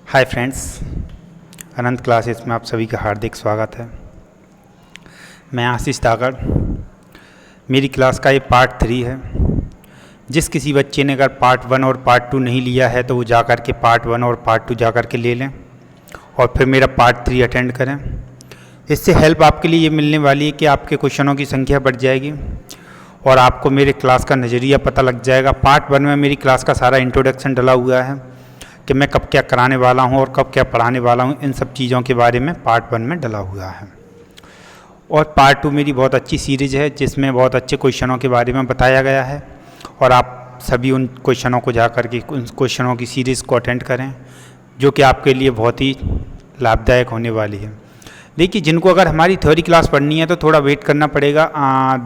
Hi friends, अनंत classes में आप सभी का हार्दिक स्वागत है। मैं आशीष तागड़। मेरी क्लास का ये पार्ट 3 है। जिस किसी बच्चे ने अगर पार्ट 1 और पार्ट 2 नहीं लिया है तो वो जा कर के पार्ट 1 और पार्ट 2 जा कर के ले लें और फिर मेरा पार्ट 3 अटेंड करें। इससे हेल्प आपके लिए ये मिलने वाली है कि आपके क्वेश्चनों की संख्या बढ़ जाएगी और आपको मेरे क्लास का नज़रिया पता लग जाएगा। पार्ट 1 में मेरी क्लास का सारा इंट्रोडक्शन डला हुआ है कि मैं कब क्या कराने वाला हूं और कब क्या पढ़ाने वाला हूं, इन सब चीज़ों के बारे में पार्ट 1 में डला हुआ है। और पार्ट 2 मेरी बहुत अच्छी सीरीज है जिसमें बहुत अच्छे क्वेश्चनों के बारे में बताया गया है और आप सभी उन क्वेश्चनों को जा कर के उन क्वेश्चनों की सीरीज़ को अटेंड करें जो कि आपके लिए बहुत ही लाभदायक होने वाली है। देखिए, जिनको अगर हमारी थ्योरी क्लास पढ़नी है तो थोड़ा वेट करना पड़ेगा।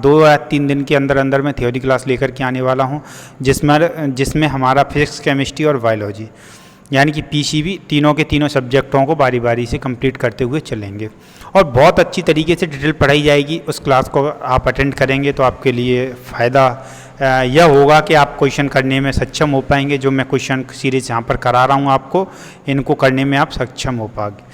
2 या 3 दिन के अंदर अंदर मैं थ्योरी क्लास लेकर के आने वाला हूँ जिसमें हमारा फिजिक्स, केमिस्ट्री और बायोलॉजी यानी कि पीसीबी तीनों के तीनों सब्जेक्टों को बारी बारी से कंप्लीट करते हुए चलेंगे और बहुत अच्छी तरीके से डिटेल पढ़ाई जाएगी। उस क्लास को आप अटेंड करेंगे तो आपके लिए फ़ायदा यह होगा कि आप क्वेश्चन करने में सक्षम हो पाएंगे। जो मैं क्वेश्चन सीरीज यहाँ पर करा रहा हूँ आपको, इनको करने में आप सक्षम हो पाएंगे।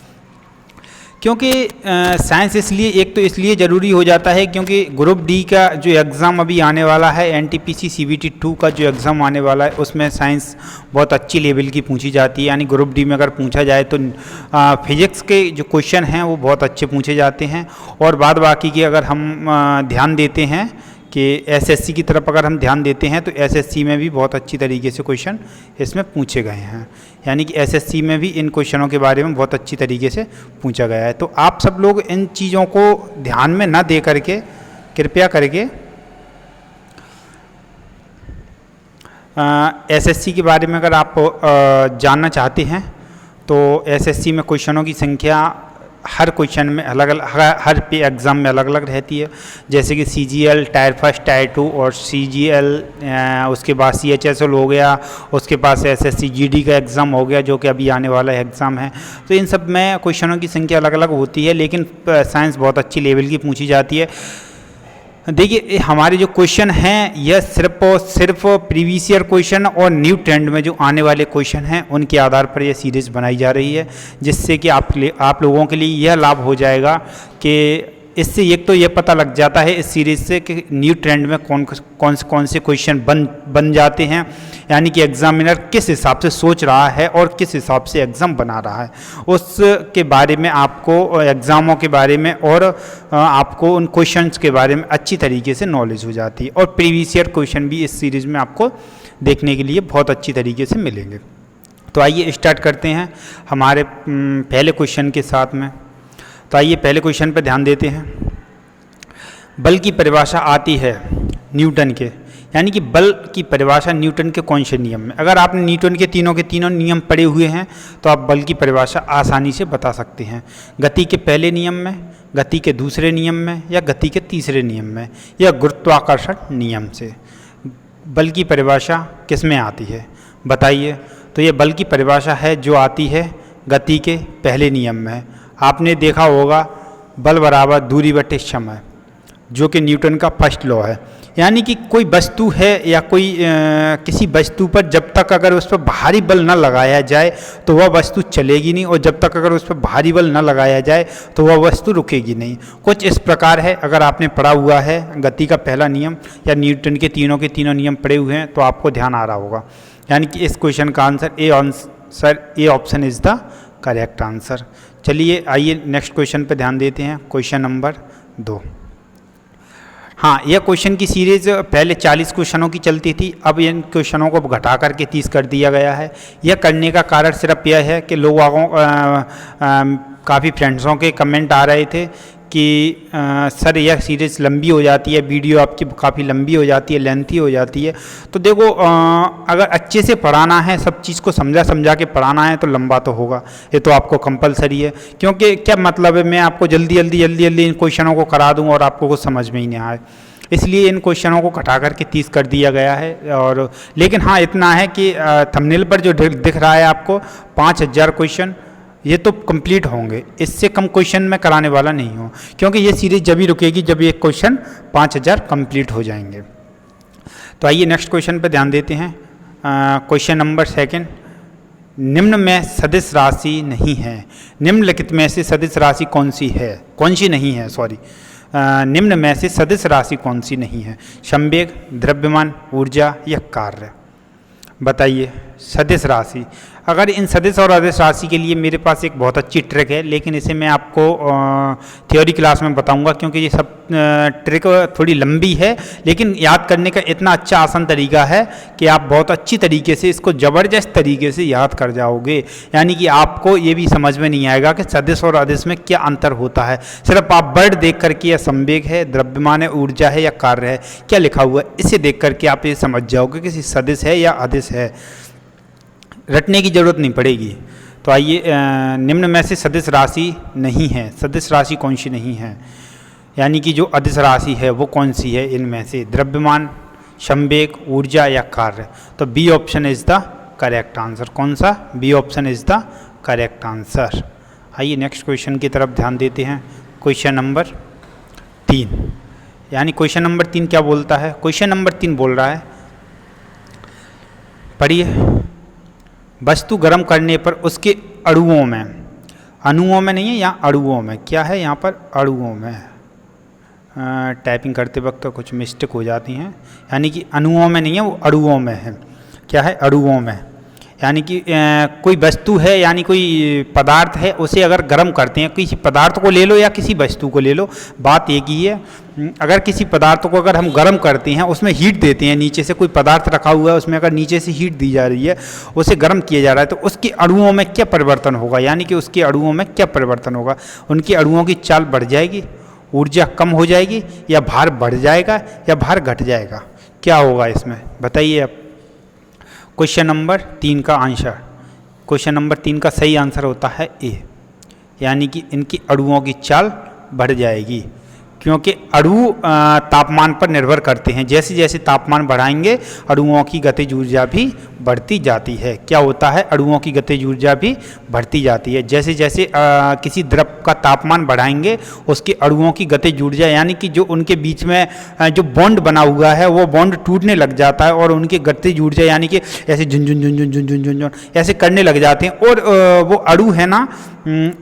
क्योंकि साइंस इसलिए ज़रूरी हो जाता है क्योंकि ग्रुप डी का जो एग्ज़ाम अभी आने वाला है, एनटीपीसी सीबीटी 2 का जो एग्ज़ाम आने वाला है, उसमें साइंस बहुत अच्छी लेवल की पूछी जाती है। यानी ग्रुप डी में अगर पूछा जाए तो फिजिक्स के जो क्वेश्चन हैं वो बहुत अच्छे पूछे जाते हैं और बाद बाकी की अगर हम ध्यान देते हैं कि एसएससी की तरफ अगर हम ध्यान देते हैं तो एसएससी में भी बहुत अच्छी तरीके से क्वेश्चन इसमें पूछे गए हैं। यानी कि एसएससी में भी इन क्वेश्चनों के बारे में बहुत अच्छी तरीके से पूछा गया है। तो आप सब लोग इन चीज़ों को ध्यान में ना दे करके कृपया करके एसएससी के बारे में अगर आप जानना चाहते हैं तो एसएससी में क्वेश्चनों की संख्या हर क्वेश्चन में अलग अलग, हर पे एग्ज़ाम में अलग अलग रहती है। जैसे कि सीजीएल टायर 1, टायर 2 और सीजीएल, उसके बाद सीएचएसएल हो गया, उसके पास एसएससी जीडी का एग्ज़ाम हो गया जो कि अभी आने वाला एग्ज़ाम है। तो इन सब में क्वेश्चनों की संख्या अलग अलग होती है, लेकिन साइंस बहुत अच्छी लेवल की पूछी जाती है। देखिए, हमारे जो क्वेश्चन हैं यह सिर्फ और सिर्फ प्रीवियस ईयर क्वेश्चन और न्यू ट्रेंड में जो आने वाले क्वेश्चन हैं उनके आधार पर यह सीरीज़ बनाई जा रही है, जिससे कि आप लोगों के लिए यह लाभ हो जाएगा कि इससे एक तो ये पता लग जाता है इस सीरीज़ से कि न्यू ट्रेंड में कौन से क्वेश्चन बन जाते हैं। यानी कि एग्जामिनर किस हिसाब से सोच रहा है और किस हिसाब से एग्ज़ाम बना रहा है, उसके बारे में आपको एग्ज़ामों के बारे में और आपको उन क्वेश्चंस के बारे में अच्छी तरीके से नॉलेज हो जाती है। और प्रीवियस ईयर क्वेश्चन भी इस सीरीज़ में आपको देखने के लिए बहुत अच्छी तरीके से मिलेंगे। तो आइए स्टार्ट करते हैं हमारे पहले क्वेश्चन के साथ में। तो आइए पहले क्वेश्चन पर ध्यान देते हैं। बल की परिभाषा आती है न्यूटन के, यानी कि बल की परिभाषा न्यूटन के कौन से नियम में। अगर आपने न्यूटन के तीनों नियम पढ़े हुए हैं तो आप बल की परिभाषा आसानी से बता सकते हैं। गति के पहले नियम में, गति के दूसरे नियम में, या गति के तीसरे नियम में, या गुरुत्वाकर्षण नियम से बल की परिभाषा किस में आती है बताइए। तो ये बल की परिभाषा है जो आती है गति के पहले नियम में। आपने देखा होगा बल बराबर दूरी बटे समय, जो कि न्यूटन का फर्स्ट लॉ है। यानी कि कोई वस्तु है या कोई किसी वस्तु पर जब तक अगर उस पर भारी बल न लगाया जाए तो वह वस्तु चलेगी नहीं, और जब तक अगर उस पर भारी बल न लगाया जाए तो वह वस्तु रुकेगी नहीं। कुछ इस प्रकार है। अगर आपने पढ़ा हुआ है गति का पहला नियम या न्यूटन के तीनों नियम पढ़े हुए हैं तो आपको ध्यान आ रहा होगा। यानी कि इस क्वेश्चन का answer A option is the correct answer. चलिए आइए नेक्स्ट क्वेश्चन पर ध्यान देते हैं। Question number 2। हाँ, यह क्वेश्चन की सीरीज पहले 40 क्वेश्चनों की चलती थी, अब इन क्वेश्चनों को घटा करके 30 कर दिया गया है। यह करने का कारण सिर्फ यह है कि लोगों काफ़ी फ्रेंड्सों के कमेंट आ रहे थे कि सर यह सीरीज़ लंबी हो जाती है, वीडियो आपकी काफ़ी लंबी हो जाती है, लेंथी हो जाती है। तो देखो, अगर अच्छे से पढ़ाना है, सब चीज़ को समझा के पढ़ाना है तो लंबा तो होगा, ये तो आपको कंपलसरी है। क्योंकि क्या मतलब है मैं आपको जल्दी इन क्वेश्चनों को करा दूँ और आपको कुछ समझ में ही नहीं आए, इसलिए इन क्वेश्चनों को घटा करके 30 कर दिया गया है। और लेकिन हाँ, इतना है कि थंबनेल पर जो दिख रहा है आपको 5000 क्वेश्चन, ये तो कंप्लीट होंगे, इससे कम क्वेश्चन मैं कराने वाला नहीं हूँ, क्योंकि ये सीरीज जब ही रुकेगी जब ये क्वेश्चन 5000 कंप्लीट हो जाएंगे। तो आइए नेक्स्ट क्वेश्चन पे ध्यान देते हैं। Question number 2। निम्न में सदिश राशि नहीं है। निम्नलिखित में से सदिश राशि कौन सी है, कौन सी नहीं है, सॉरी, निम्न में से सदिश राशि कौन सी नहीं है? संवेग, द्रव्यमान, ऊर्जा या कार्य? बताइए। सदिश राशि, अगर इन सदिश और अदिश राशि के लिए मेरे पास एक बहुत अच्छी ट्रिक है, लेकिन इसे मैं आपको थ्योरी क्लास में बताऊंगा, क्योंकि ये सब ट्रिक थोड़ी लंबी है, लेकिन याद करने का इतना अच्छा आसान तरीका है कि आप बहुत अच्छी तरीके से इसको ज़बरदस्त तरीके से याद कर जाओगे। यानी कि आपको ये भी समझ में नहीं आएगा कि सदिश और अदिश में क्या अंतर होता है। सिर्फ आप वर्ड देख करके या संवेग है, द्रव्यमान है, ऊर्जा है या कार्य है, क्या लिखा हुआ है, इसे देख करके आप ये समझ जाओगे कि सदिश है या अदिश है। रटने की जरूरत नहीं पड़ेगी। तो आइए, निम्न में से सदिश राशि नहीं है। सदिश राशि कौन सी नहीं है, यानी कि जो अदिश राशि है वो कौन सी है इनमें से? द्रव्यमान, संवेग, ऊर्जा या कार्य? तो B option is the correct answer. कौन सा? B option is the correct answer. आइए नेक्स्ट क्वेश्चन की तरफ ध्यान देते हैं। क्वेश्चन नंबर 3, यानी क्वेश्चन नंबर 3 क्या बोलता है? क्वेश्चन नंबर 3 बोल रहा है, पढ़िए। वस्तु गर्म करने पर उसके अणुओं में, अणुओं में नहीं है यहाँ, अणुओं में, क्या है यहाँ पर? अणुओं में। टाइपिंग करते वक्त तो कुछ मिस्टेक हो जाती हैं, यानी कि अणुओं में नहीं है, वो अणुओं में है। क्या है? अणुओं में। यानी कि कोई वस्तु है, यानी कोई पदार्थ है, उसे अगर गर्म करते हैं, किसी पदार्थ को ले लो या किसी वस्तु को ले लो, बात एक ही है। अगर किसी पदार्थ को अगर हम गर्म करते हैं, उसमें हीट देते हैं, नीचे से कोई पदार्थ रखा हुआ है, उसमें अगर नीचे से हीट दी जा रही है, उसे गर्म किया जा रहा है, तो उसके अणुओं में क्या परिवर्तन होगा? यानी कि उसके अणुओं में क्या परिवर्तन होगा? उनकी अणुओं की चाल बढ़ जाएगी, ऊर्जा कम हो जाएगी, या भार बढ़ जाएगा, या भार घट जाएगा? क्या होगा इसमें, बताइए आप। क्वेश्चन नंबर 3 का आंसर, क्वेश्चन नंबर 3 का सही आंसर होता है ए, यानी कि इनकी अणुओं की चाल बढ़ जाएगी, क्योंकि अणु तापमान पर निर्भर करते हैं। जैसे जैसे तापमान बढ़ाएंगे, अणुओं की गतिज ऊर्जा भी बढ़ती जाती है। क्या होता है? अणुओं की गतिज ऊर्जा भी बढ़ती जाती है। जैसे जैसे किसी द्रव का तापमान बढ़ाएंगे, उसके अणुओं की गतिज ऊर्जा, यानी कि जो उनके बीच में जो बॉन्ड बना हुआ है, वो बॉन्ड टूटने लग जाता है, और उनकी गतिज ऊर्जा यानी कि ऐसे झुनझुन झुनझुन झुनझुन झुनझुन ऐसे करने लग जाते हैं, और वो अणु है ना,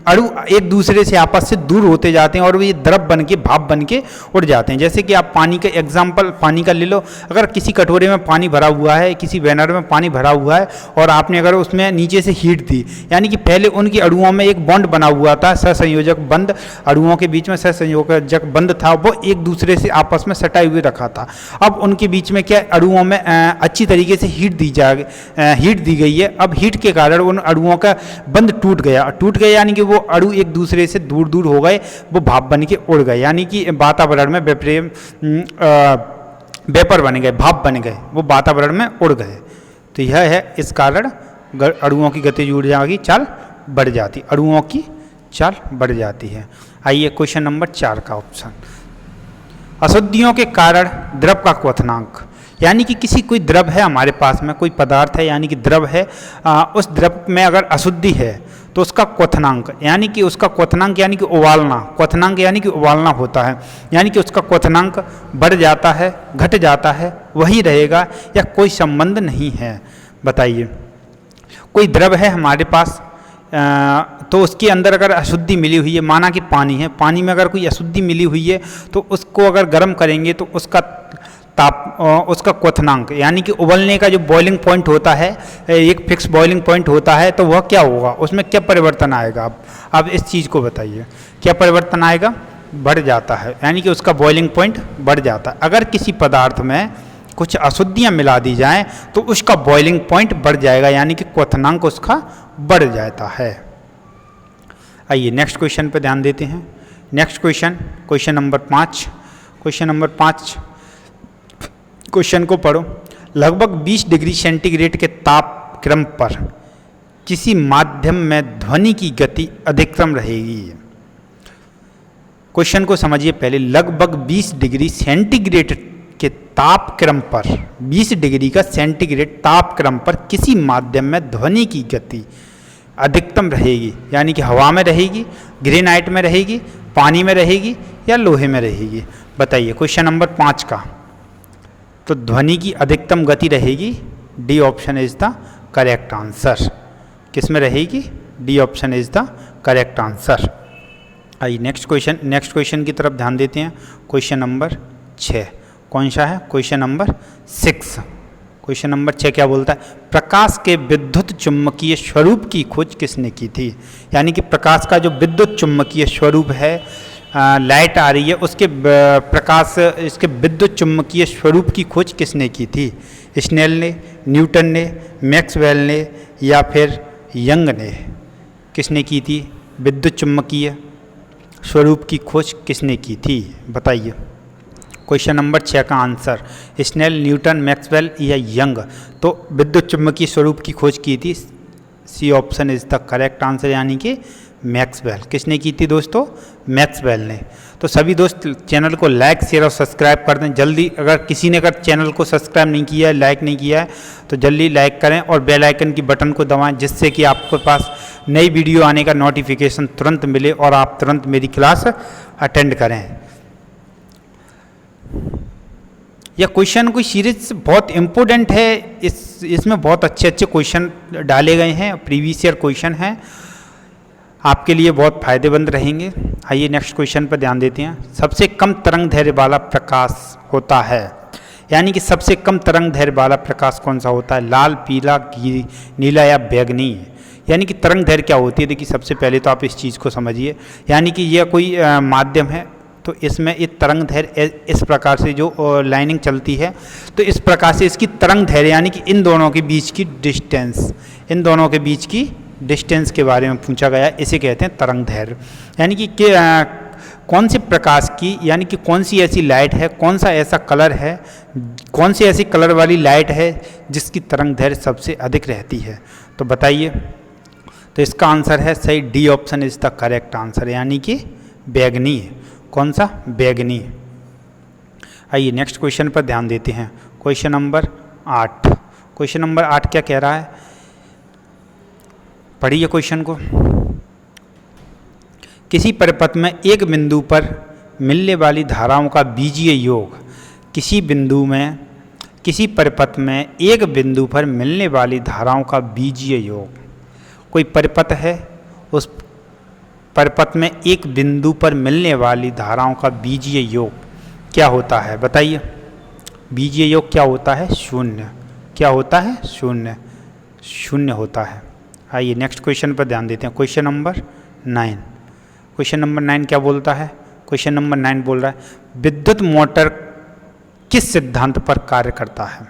अणु एक दूसरे से आपस से दूर होते जाते हैं, और ये द्रव बन के, भाप बन के उड़ जाते हैं। जैसे कि आप पानी का एग्जाम्पल, पानी का ले लो। अगर किसी कटोरे में पानी भरा हुआ है, किसी बैनर में पानी भरा हुआ है, और आपने अगर उसमें नीचे से हीट दी, यानी कि पहले उनकी अणुओं में एक बॉन्ड बना हुआ था, सहसंयोजक बंध, अणुओं के बीच में सहसंयोजक बंध था, वो एक दूसरे से आपस में सटाए हुए रखा था। अब उनके बीच में क्या, अणुओं में अच्छी तरीके से हीट दी गई है। अब हीट के कारण उन अणुओं का बंध टूट गया, यानी कि वो अणु एक दूसरे से दूर दूर हो गए, वो भाप बन के उड़ गए, यानी कि वातावरण में वेपर बन गए, भाप बन गए, वो वातावरण में उड़ गए। तो यह है, इस कारण अणुओं की गतिज ऊर्जा की चाल बढ़ जाती, अणुओं की चाल बढ़ जाती है। आइए क्वेश्चन नंबर 4 का ऑप्शन, अशुद्धियों के कारण द्रव का क्वथनांक, यानी कि किसी कोई द्रव है हमारे पास में, कोई पदार्थ है, यानी कि द्रव है, उस द्रव में अगर अशुद्धि है तो उसका क्वथनांक, यानी कि उसका क्वथनांक यानी कि उबालना, क्वथनांक यानी कि उबालना होता है, यानी कि उसका क्वथनांक बढ़ जाता है, घट जाता है, वही रहेगा, या कोई संबंध नहीं है? बताइए। कोई द्रव है हमारे पास, तो उसके अंदर अगर अशुद्धि मिली हुई है, माना कि पानी है, पानी में अगर कोई अशुद्धि मिली हुई है, तो उसको अगर गर्म करेंगे तो उसका क्वथनांक, यानी कि उबलने का जो बॉइलिंग पॉइंट होता है, एक फिक्स बॉइलिंग पॉइंट होता है, तो वह क्या होगा, उसमें क्या परिवर्तन आएगा? अब इस चीज़ को बताइए, क्या परिवर्तन आएगा? बढ़ जाता है, यानी कि उसका बॉइलिंग पॉइंट बढ़ जाता है। अगर किसी पदार्थ में कुछ अशुद्धियाँ मिला दी जाएं तो उसका बॉइलिंग पॉइंट बढ़ जाएगा, यानी कि क्वथनांक उसका बढ़ जाता है। आइए नेक्स्ट क्वेश्चन पर ध्यान देते हैं। Next question, question number 5, question number 5, question को पढ़ो। लगभग 20 डिग्री सेंटीग्रेड के ताप क्रम पर किसी माध्यम में ध्वनि की गति अधिकतम रहेगी। क्वेश्चन को समझिए पहले। लगभग 20 डिग्री सेंटीग्रेड के ताप क्रम पर, 20 डिग्री का सेंटीग्रेड ताप क्रम पर किसी माध्यम में ध्वनि की गति अधिकतम रहेगी, यानी कि हवा में रहेगी, ग्रेनाइट में रहेगी, पानी में रहेगी, या लोहे में रहेगी? बताइए क्वेश्चन नंबर 5 का। तो ध्वनि की अधिकतम गति रहेगी, D option is the correct answer. किस में रहेगी? D option is the correct answer. आइए नेक्स्ट क्वेश्चन की तरफ ध्यान देते हैं। क्वेश्चन नंबर 6 कौन सा है? Question number 6। क्वेश्चन नंबर 6 क्या बोलता है? प्रकाश के विद्युत चुम्बकीय स्वरूप की खोज किसने की थी? यानी कि प्रकाश का जो विद्युत चुम्बकीय स्वरूप है, लाइट आ रही है, उसके प्रकाश इसके विद्युत चुम्बकीय स्वरूप की खोज किसने की थी? स्नेल ने, न्यूटन ने, मैक्सवेल ने या फिर यंग ने? किसने की थी? विद्युत चुम्बकीय स्वरूप की खोज किसने की थी? बताइए। क्वेश्चन नंबर 6 का आंसर स्नेल, न्यूटन, मैक्सवेल या यंग। तो विद्युत चुम्बकीय स्वरूप की खोज की थी, C option is the correct answer, यानी कि मैक्सवेल। किसने की थी दोस्तों? मैक्सवेल ने। तो सभी दोस्त चैनल को लाइक, शेयर और सब्सक्राइब कर दें जल्दी। अगर किसी ने अगर चैनल को सब्सक्राइब नहीं किया है, लाइक नहीं किया है, तो जल्दी लाइक करें और बेल आइकन की बटन को दबाएं, जिससे कि आपके पास नई वीडियो आने का नोटिफिकेशन तुरंत मिले और आप तुरंत मेरी क्लास अटेंड करें। यह क्वेश्चन की सीरीज बहुत इम्पोर्टेंट है, इसमें बहुत अच्छे अच्छे क्वेश्चन डाले गए हैं, प्रीवियस ईयर क्वेश्चन हैं, आपके लिए बहुत फायदेमंद रहेंगे। आइए नेक्स्ट क्वेश्चन पर ध्यान देते हैं। सबसे कम तरंग दैर्घ्य वाला प्रकाश होता है, यानी कि सबसे कम तरंग दैर्घ्य वाला प्रकाश कौन सा होता है? लाल, पीला, नीला या बैंगनी? यानी कि तरंग दैर्घ्य क्या होती है? देखिए सबसे पहले तो आप इस चीज़ को समझिए, यानी कि यह कोई माध्यम है, तो इसमें एक तरंग दैर्घ्य इस प्रकार से जो लाइनिंग चलती है, तो इस प्रकार से इसकी तरंग दैर्घ्य यानी कि इन दोनों के बीच की डिस्टेंस, इन दोनों के बीच की डिस्टेंस के बारे में पूछा गया, इसे कहते हैं तरंग दैर्घ्य। यानी कि कौन से प्रकाश की, यानी कि कौन सी ऐसी लाइट है, कौन सा ऐसा कलर है, कौन सी ऐसी कलर वाली लाइट है जिसकी तरंग दैर्घ्य सबसे अधिक रहती है? तो बताइए। तो इसका आंसर है सही, D option is the correct answer, यानी कि बैंगनी। कौन सा? बैंगनी। आइए नेक्स्ट क्वेश्चन पर ध्यान देते हैं। Question number 8। क्वेश्चन नंबर 8 क्या कह रहा है? पढ़िए क्वेश्चन को। किसी परिपथ में एक बिंदु पर मिलने वाली धाराओं का बीजीय योग, किसी परिपथ में एक बिंदु पर मिलने वाली धाराओं का बीजीय योग। कोई परिपथ है, उस परिपथ में एक बिंदु पर मिलने वाली धाराओं का बीजीय योग क्या होता है? बताइए। बीजीय योग क्या होता है? शून्य। क्या होता है? शून्य। शून्य होता है। आइए नेक्स्ट क्वेश्चन पर ध्यान देते हैं। Question number 9। क्वेश्चन नंबर 9 क्या बोलता है? क्वेश्चन नंबर 9 बोल रहा है विद्युत मोटर किस सिद्धांत पर कार्य करता है?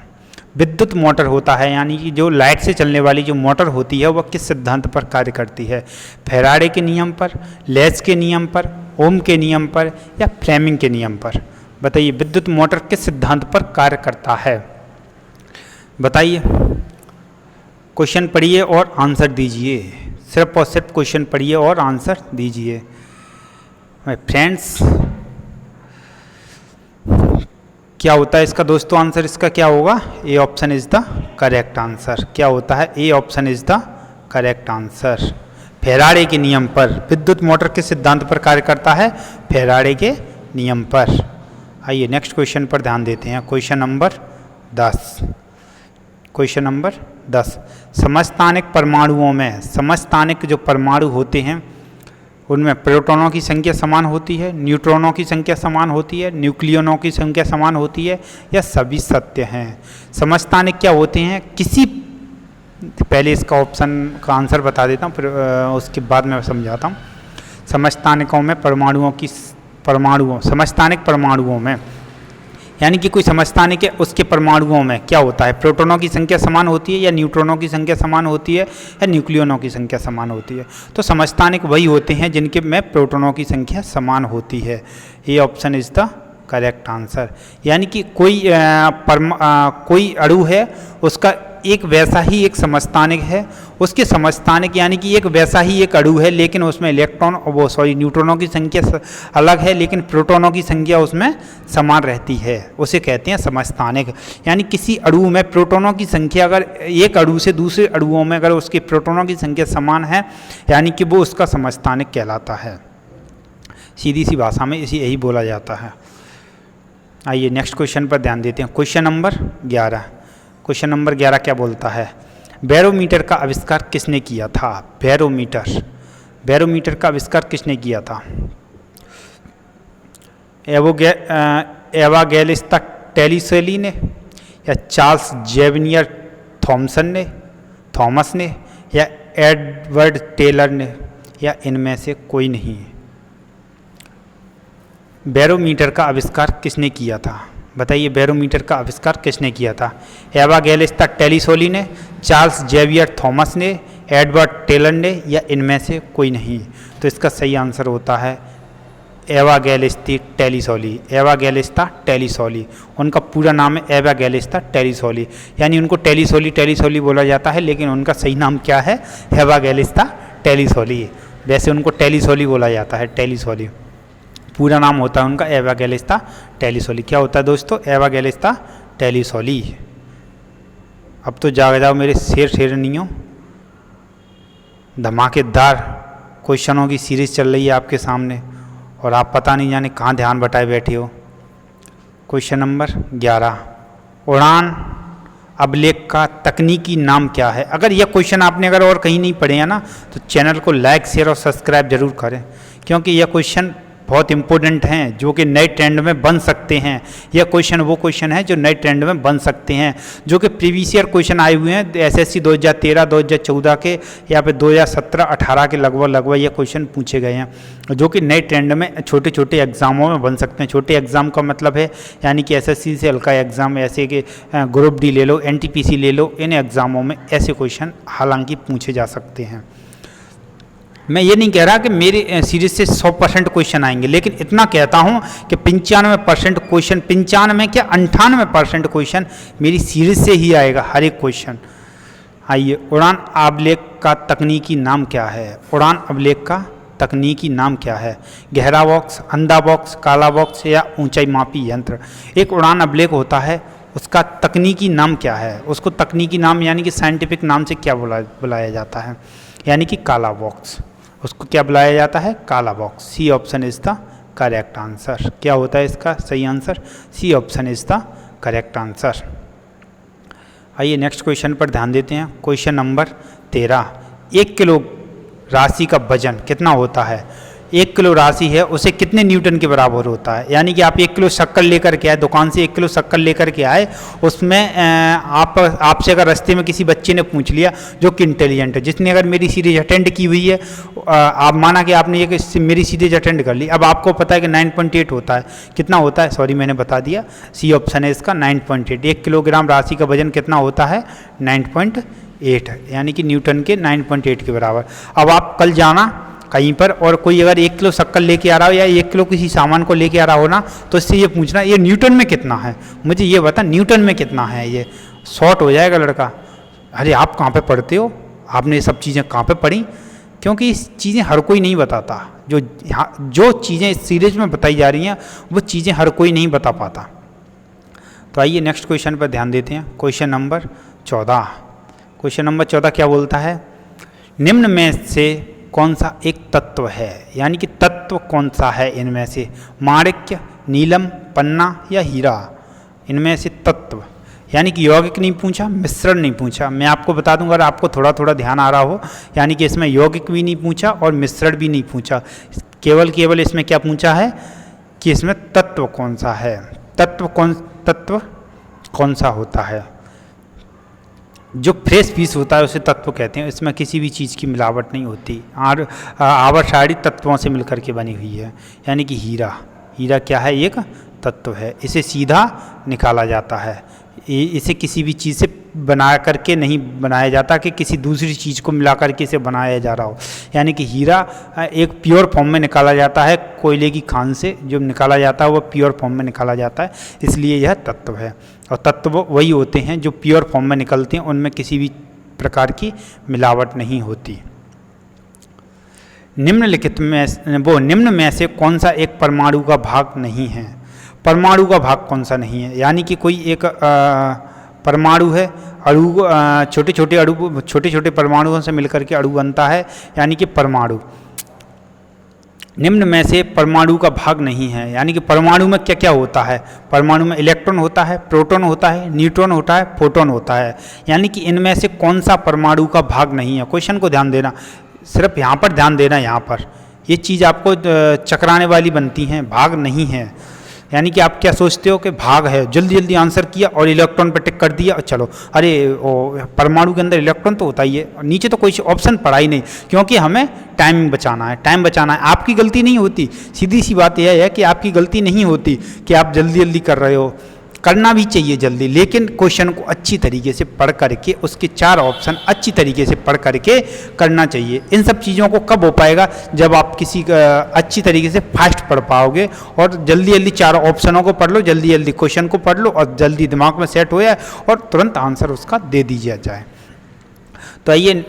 विद्युत मोटर होता है, यानी कि जो लाइट से चलने वाली जो मोटर होती है वह किस सिद्धांत पर कार्य करती है? फैराडे के नियम पर, लेस के नियम पर, ओम के नियम पर या फ्लेमिंग के नियम पर? बताइए विद्युत मोटर किस सिद्धांत पर कार्य करता है? बताइए। क्वेश्चन पढ़िए और आंसर दीजिए, सिर्फ और सिर्फ क्वेश्चन पढ़िए और आंसर दीजिए। माय फ्रेंड्स, क्या होता है इसका दोस्तों आंसर? इसका क्या होगा? A option is the correct answer. क्या होता है? A option is the correct answer. Faraday के नियम पर विद्युत मोटर के सिद्धांत पर कार्य करता है, फैराडे के नियम पर। आइए नेक्स्ट क्वेश्चन पर ध्यान देते हैं। Question number 10। Question number 10। समस्थानिक परमाणुओं में, समस्थानिक जो परमाणु होते हैं उनमें प्रोटॉनों की संख्या समान होती है, न्यूट्रॉनों की संख्या समान होती है, न्यूक्लियनों की संख्या समान होती है, या सभी सत्य हैं? समस्थानिक क्या होते हैं? किसी, पहले इसका ऑप्शन का आंसर बता देता हूँ, फिर उसके बाद मैं समझाता हूँ। समस्थानिकों में समस्थानिक परमाणुओं में, यानी कि कोई समस्थानिक है, उसके परमाणुओं में क्या होता है? प्रोटॉनों की संख्या समान होती है, या न्यूट्रॉनों की संख्या समान होती है, या न्यूक्लियनों की संख्या समान होती है? तो समस्थानिक वही होते हैं जिनके में प्रोटॉनों की संख्या समान होती है। ये option is the correct answer. यानी कि कोई अणु है, उसका एक वैसा ही एक समस्थानिक है, उसके समस्थानिक यानी कि एक वैसा ही एक अणु है, लेकिन उसमें न्यूट्रॉनों की संख्या अलग है, लेकिन प्रोटॉनों की संख्या उसमें समान रहती है, उसे कहते हैं समस्थानिक। यानी किसी अणु में प्रोटॉनों की संख्या अगर एक अणु से दूसरे अणुओं में अगर उसके प्रोटॉनों की संख्या समान है, यानी कि वो उसका समस्थानिक कहलाता है। सीधी सी भाषा में इसे यही बोला जाता है। आइए नेक्स्ट क्वेश्चन पर ध्यान देते हैं। Question number 11। क्वेश्चन नंबर 11 क्या बोलता है? बैरोमीटर का आविष्कार किसने किया था? बैरोमीटर का आविष्कार किसने किया था? एवांजेलिस्ता टेलीसोली ने, या चार्ल्स जेवियर थॉमस ने, या एडवर्ड टेलर ने, या इनमें से कोई नहीं? बैरोमीटर का आविष्कार किसने किया था? बताइए, बैरोमीटर का आविष्कार किसने किया था? एवांजेलिस्ता टेलीसोली ने, चार्ल्स जेवियर थॉमस ने, एडवर्ड टेलर ने, या इनमें से कोई नहीं? तो इसका सही आंसर होता है एवांजेलिस्ता टेलीसोली। उनका पूरा नाम है एवांजेलिस्ता टेलीसोली, यानी उनको टेलीसोली बोला जाता है, लेकिन उनका सही नाम क्या है? एवांजेलिस्ता टेलीसोली। वैसे उनको टेलीसोली बोला जाता है, टेलीसोली पूरा नाम होता है उनका एवांजेलिस्ता टेलीसोली। क्या होता है दोस्तों? एवांजेलिस्ता टेलीसोली। अब तो जाग जाओ मेरे शेरनियों, धमाकेदार क्वेश्चनों की सीरीज चल रही है आपके सामने और आप पता नहीं जाने कहाँ ध्यान बटाए बैठे हो। क्वेश्चन नंबर 11, उड़ान अभिलेख का तकनीकी नाम क्या है? अगर यह क्वेश्चन आपने अगर और कहीं नहीं पढ़े हैं ना, तो चैनल को लाइक शेयर और सब्सक्राइब जरूर करें, क्योंकि यह क्वेश्चन बहुत इंपॉर्टेंट हैं जो कि नए ट्रेंड में बन सकते हैं। यह क्वेश्चन वो क्वेश्चन है जो नए ट्रेंड में बन सकते हैं, जो कि प्रीवियस ईयर क्वेश्चन आए हुए हैं एसएससी 2013, 2014 के या फिर 2017-18 के लगभग ये क्वेश्चन पूछे गए हैं, जो कि नए ट्रेंड में छोटे छोटे एग्जामों में बन सकते हैं। छोटे एग्जाम का मतलब है यानी कि एसएससी से हल्का एग्जाम, ऐसे कि ग्रुप डी ले लो, एनटीपीसी ले लो, इन एग्जामों में ऐसे क्वेश्चन हालांकि पूछे जा सकते हैं। मैं ये नहीं कह रहा कि मेरी सीरीज से 100% क्वेश्चन आएंगे, लेकिन इतना कहता हूँ कि 95% क्वेश्चन, 98% क्वेश्चन मेरी सीरीज से ही आएगा, हर एक क्वेश्चन। आइए, उड़ान अभिलेख का तकनीकी नाम क्या है? उड़ान अभिलेख का तकनीकी नाम क्या है? गहरा बॉक्स, अंधा बॉक्स, काला बॉक्स, या ऊंचाई मापी यंत्र? एक उड़ान अभिलेख होता है, उसका तकनीकी नाम क्या है? उसको तकनीकी नाम यानी कि साइंटिफिक नाम से क्या बुलाया जाता है? यानी कि काला बॉक्स। उसको क्या बुलाया जाता है? काला box. C option is the correct answer. क्या होता है इसका सही answer? C option is the correct answer. आइए नेक्स्ट क्वेश्चन पर ध्यान देते हैं। क्वेश्चन नंबर 13, 1 किलो राशि का वजन कितना होता है? 1 किलो राशि है, उसे कितने न्यूटन के बराबर होता है? यानी कि आप 1 किलो शक्कर लेकर के आए, दुकान से 1 किलो शक्कर लेकर के आए, उसमें आपसे अगर रास्ते में किसी बच्चे ने पूछ लिया जो कि इंटेलिजेंट है, जिसने अगर मेरी सीरीज अटेंड की हुई है, आप माना कि आपने ये मेरी सीरीज अटेंड कर ली, अब आपको पता है कि 9.8 होता है। कितना होता है? सॉरी मैंने बता दिया, सी ऑप्शन है इसका 9.8। 1 किलोग्राम राशि का वजन कितना होता है? 9.8, यानी कि न्यूटन के 9.8 के बराबर। अब आप कल जाना कहीं पर और कोई अगर 1 किलो शक्कर लेके आ रहा हो या 1 किलो किसी सामान को लेके आ रहा हो ना, तो इससे ये पूछना ये न्यूटन में कितना है, मुझे ये बता न्यूटन में कितना है। ये शॉर्ट हो जाएगा लड़का। अरे आप कहाँ पे पढ़ते हो? आपने ये सब चीज़ें कहाँ पे पढ़ी? क्योंकि इस चीज़ें हर कोई नहीं बताता। जो चीज़ें इस सीरीज में बताई जा रही हैं वो चीज़ें हर कोई नहीं बता पाता। तो आइए नेक्स्ट क्वेश्चन पर ध्यान देते हैं। Question number 14। क्वेश्चन नंबर 14 क्या बोलता है? निम्न में से कौन सा एक तत्व है? यानी कि तत्व कौन सा है इनमें से? माणिक्य, नीलम, पन्ना या हीरा? इनमें से तत्व, यानी कि यौगिक नहीं पूछा, मिश्रण नहीं पूछा। मैं आपको बता दूंगा अगर आपको थोड़ा थोड़ा ध्यान आ रहा हो, यानी कि इसमें यौगिक भी नहीं पूछा और मिश्रण भी नहीं पूछा, केवल इसमें क्या पूछा है कि इसमें तत्व कौन सा है। तत्व कौन सा होता है? जो फ्रेश पीस होता है उसे तत्व कहते हैं। इसमें किसी भी चीज़ की मिलावट नहीं होती और आवर्तसारी तत्वों से मिलकर के बनी हुई है। यानी कि हीरा क्या है? एक तत्व है। इसे सीधा निकाला जाता है, इसे किसी भी चीज़ से बना करके नहीं बनाया जाता कि किसी दूसरी चीज़ को मिला करके इसे बनाया जा रहा हो। यानी कि हीरा एक प्योर फॉर्म में निकाला जाता है, कोयले की खान से जो निकाला जाता है वो प्योर फॉर्म में निकाला जाता है, इसलिए यह तत्व है। और तत्व वही होते हैं जो प्योर फॉर्म में निकलते हैं, उनमें किसी भी प्रकार की मिलावट नहीं होती। निम्न में से कौन सा एक परमाणु का भाग नहीं है? परमाणु का भाग कौन सा नहीं है? यानी कि कोई एक परमाणु है, अणु, छोटे छोटे परमाणुओं से मिलकर के अणु बनता है, यानी कि परमाणु। निम्न में से परमाणु का भाग नहीं है, यानी कि परमाणु में क्या क्या होता है। परमाणु में इलेक्ट्रॉन होता है, प्रोटॉन होता है, न्यूट्रॉन होता है, फोटॉन होता है, यानी कि इनमें से कौन सा परमाणु का भाग नहीं है। क्वेश्चन को ध्यान देना, सिर्फ यहाँ पर ध्यान देना, यहाँ पर ये चीज़ आपको चकराने वाली बनती हैं, भाग नहीं है। यानी कि आप क्या सोचते हो कि भाग है, जल्दी जल्दी आंसर किया और इलेक्ट्रॉन पर टिक कर दिया और चलो, अरे परमाणु के अंदर इलेक्ट्रॉन तो होता ही है, नीचे तो कोई ऑप्शन पड़ा ही नहीं, क्योंकि हमें टाइम बचाना है, टाइम बचाना है। आपकी गलती नहीं होती, सीधी सी बात यह है कि आपकी गलती नहीं होती कि आप जल्दी जल्दी कर रहे हो, करना भी चाहिए जल्दी, लेकिन क्वेश्चन को अच्छी तरीके से पढ़ करके उसके 4 ऑप्शन अच्छी तरीके से पढ़ करके करना चाहिए। इन सब चीज़ों को कब हो पाएगा, जब आप किसी अच्छी तरीके से फास्ट पढ़ पाओगे और जल्दी जल्दी 4 ऑप्शनों को पढ़ लो, जल्दी जल्दी क्वेश्चन को पढ़ लो और जल्दी दिमाग में सेट हो जाए और तुरंत आंसर उसका दे दिया जाए। तो आइए,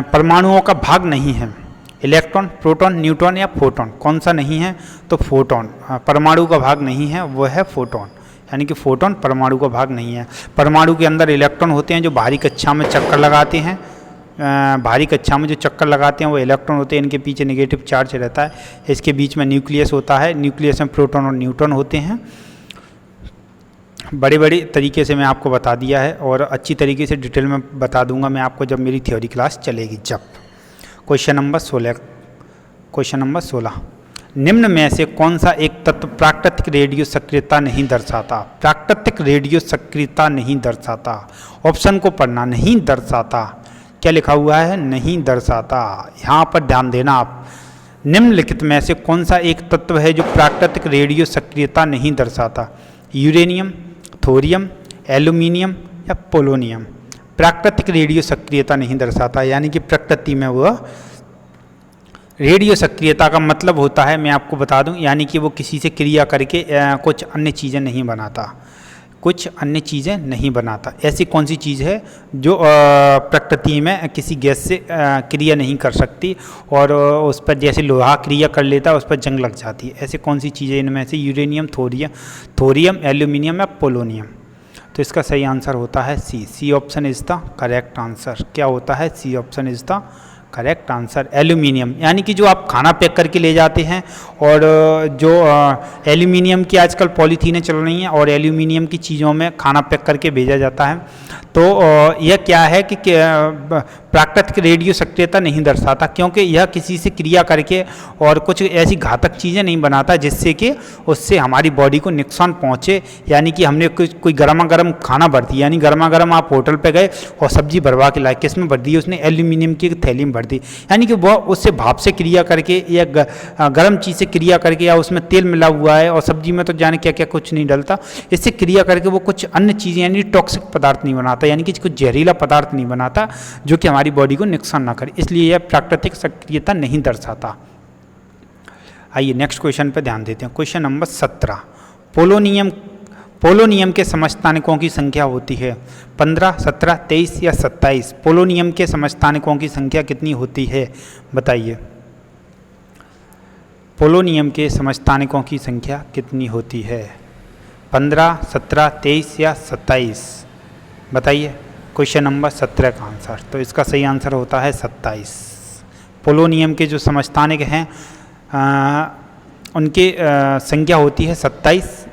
परमाणुओं का भाग नहीं है, इलेक्ट्रॉन, प्रोटॉन, न्यूट्रॉन या फोटॉन, कौन सा नहीं है, तो फोटॉन परमाणु का भाग नहीं है, वो है फोटॉन, यानी कि फोटॉन परमाणु का भाग नहीं है। परमाणु के अंदर इलेक्ट्रॉन होते हैं जो बाहरी कक्षा में चक्कर लगाते हैं, बाहरी कक्षा में जो चक्कर लगाते हैं वो इलेक्ट्रॉन होते हैं, इनके पीछे नेगेटिव चार्ज रहता है, इसके बीच में न्यूक्लियस होता है, न्यूक्लियस में प्रोटॉन और न्यूट्रॉन होते हैं। बड़े बड़े तरीके से मैं आपको बता दिया है और अच्छी तरीके से डिटेल में बता दूंगा मैं आपको जब मेरी थ्योरी क्लास चलेगी जब। क्वेश्चन नंबर 16, निम्न में से कौन सा एक तत्व प्राकृतिक रेडियो सक्रियता नहीं दर्शाता। प्राकृतिक रेडियो सक्रियता नहीं दर्शाता, ऑप्शन को पढ़ना, नहीं दर्शाता, क्या लिखा हुआ है, नहीं दर्शाता। यहाँ पर ध्यान देना आप, निम्नलिखित में से कौन सा एक तत्व है जो प्राकृतिक रेडियो सक्रियता नहीं दर्शाता। यूरेनियम, थोरियम, एल्यूमिनियम या पोलोनियम। प्राकृतिक रेडियो सक्रियता नहीं दर्शाता, यानी कि प्रकृति में वह रेडियो सक्रियता का मतलब होता है, मैं आपको बता दूं, यानी कि वो किसी से क्रिया करके कुछ अन्य चीज़ें नहीं बनाता, कुछ अन्य चीज़ें नहीं बनाता। ऐसी कौन सी चीज़ है जो प्रकृति में किसी गैस से क्रिया नहीं कर सकती और उस पर जैसे लोहा क्रिया कर लेता है उस पर जंग लग जाती है। ऐसी कौन सी चीज़ें इनमें से, यूरेनियम, थोरियम, एल्यूमिनियम या पोलोनियम। तो इसका सही आंसर होता है C option is the correct answer. क्या होता है, C option is the correct answer, aluminium. यानी कि जो आप खाना पैक करके ले जाते हैं और जो एल्यूमिनियम की आजकल पॉलीथीनें चल रही हैं और एल्यूमिनियम की चीज़ों में खाना पैक करके भेजा जाता है, तो यह क्या है कि प्राकृतिक रेडियो सक्रियता नहीं दर्शाता, क्योंकि यह किसी से क्रिया करके और कुछ ऐसी घातक चीज़ें नहीं बनाता जिससे कि उससे हमारी बॉडी को नुकसान पहुँचे। यानी कि हमने कोई गर्मा गर्म खाना भर दिया, यानी गर्मा गर्म आप होटल पे गए और सब्जी भरवा के लाए, किस में भर दी, उसने एल्यूमिनियम की थैली में भर दी, यानी कि वह उससे भाप से क्रिया करके या गर्म चीज़ से क्रिया करके या उसमें तेल मिला हुआ है और सब्जी में तो जाने क्या क्या कुछ नहीं डलता, इससे क्रिया करके वो कुछ अन्य चीज़ें यानी टॉक्सिक पदार्थ नहीं बनाता, यानी कि कुछ जहरीला पदार्थ नहीं बनाता जो कि हमारी बॉडी को नुकसान ना करे, इसलिए यह प्राकृतिक सक्रियता नहीं दर्शाता। आइए नेक्स्ट क्वेश्चन पर ध्यान देते हैं। क्वेश्चन नंबर 17, पोलोनियम के समस्थानिकों की संख्या होती है 15, 17, 23 या 27। पोलोनियम के समस्थानिकों की संख्या कितनी होती है, बताइए। पोलोनियम के समस्थानिकों की संख्या कितनी होती है, 15, 17, 23 या 27, बताइए। क्वेश्चन नंबर 17 का आंसर, तो इसका सही आंसर होता है 27। पोलोनियम के जो समस्थानिक हैं उनकी संख्या होती है 27।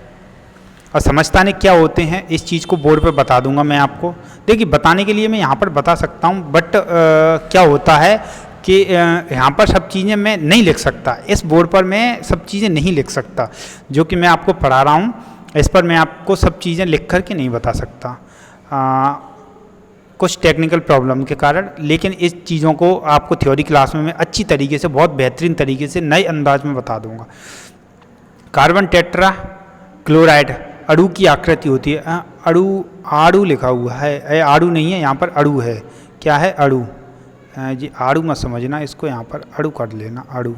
और समस्थानिक क्या होते हैं इस चीज़ को बोर्ड पे बता दूंगा मैं आपको। देखिए बताने के लिए मैं यहाँ पर बता सकता हूँ, बट क्या होता है कि यहाँ पर सब चीज़ें मैं नहीं लिख सकता, इस बोर्ड पर मैं सब चीज़ें नहीं लिख सकता, जो कि मैं आपको पढ़ा रहा हूँ इस पर मैं आपको सब चीज़ें लिख कर के नहीं बता सकता कुछ टेक्निकल प्रॉब्लम के कारण। लेकिन इस चीज़ों को आपको थ्योरी क्लास में मैं अच्छी तरीके से, बहुत बेहतरीन तरीके से, नए अंदाज में बता दूंगा। कार्बन टेट्रा क्लोराइड अणु की आकृति होती है, आड़ू लिखा हुआ है, आड़ू नहीं है यहाँ पर, अणु है। क्या है, अणु जी, आड़ू मत समझना इसको, यहाँ पर अणु कर लेना, अणु।